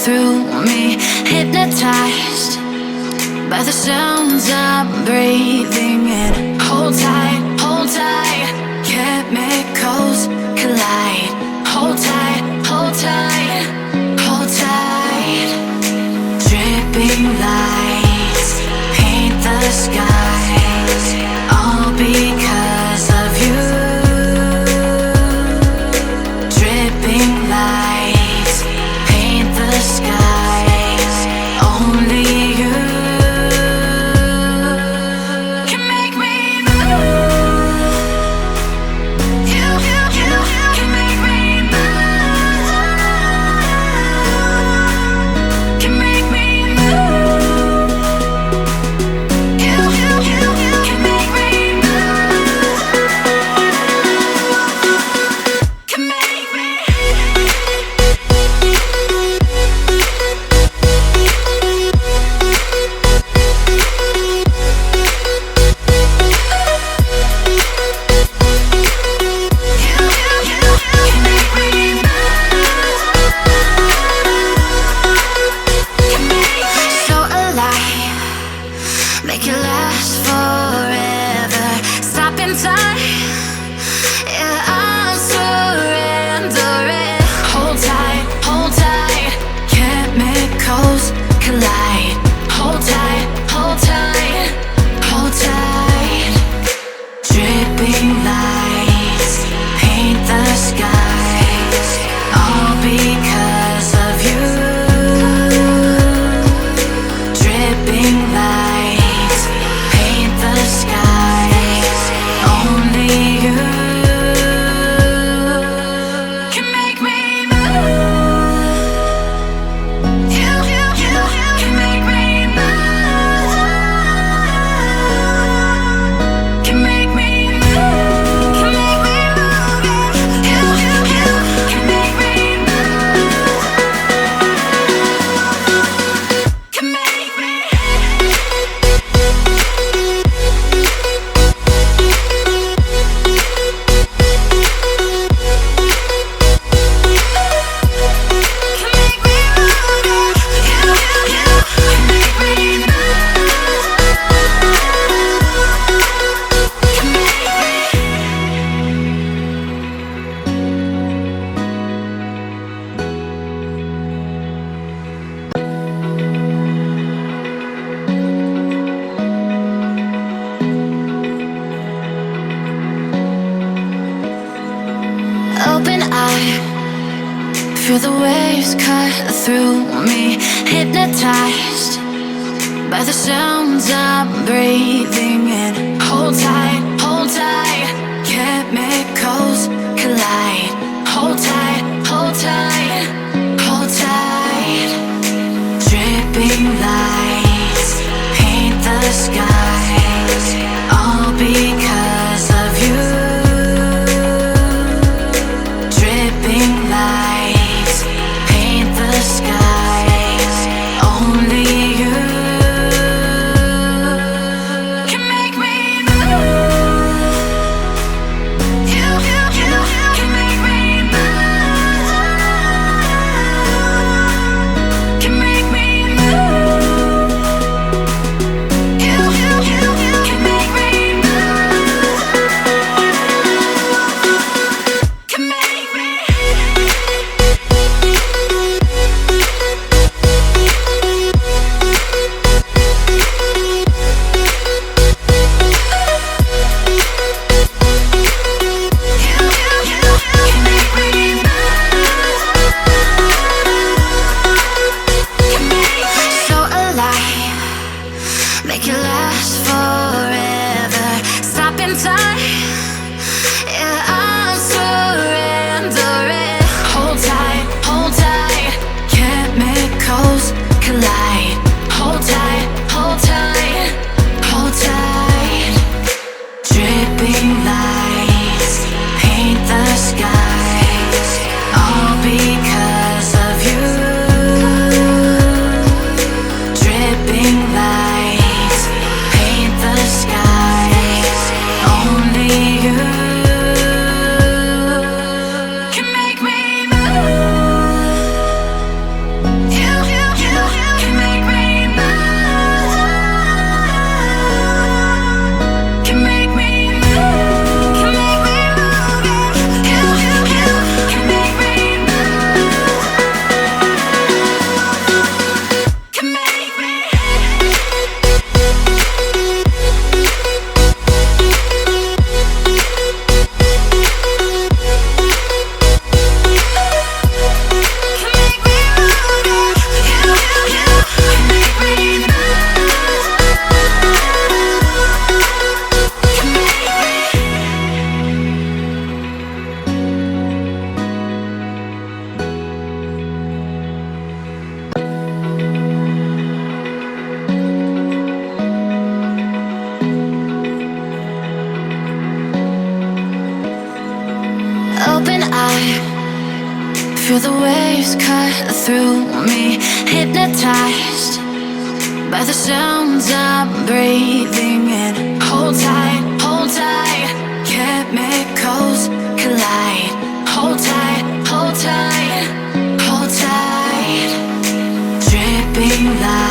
through me, hypnotized by the sounds I'm breathing in. Hold tight, chemicals collide. Hold tight, hold tight, hold tight. Dripping lights paint the skies, all because of you. Dripping lights paint the skies, only you can make me move. You can make me move. Can make me move. You can make me move. Can make me. So alive, make it last forever. Stop in time, yeah, I'm surrendering. Hold tight, chemicals collide. Hold tight, hold tight, hold tight. Dripping lights paint the skies, all because of you. Dripping lights paint the skies, only you can make me move. You can make me move. Can make me move. Can make me move. You can make me move. Can make me. Open eye, feel the waves cut through me, hypnotized by the sounds I'm breathing in. Hold tight, chemicals collide. Hold tight, hold tight, hold tight. Dripping lights paint the skies, all because of you. Dripping lights paint the skies, only you can make me move. You can make me waves cut through me, hypnotized by the sounds I'm breathing in. Hold tight, hold tight. Chemicals collide. Hold tight, hold tight, hold tight. Dripping light.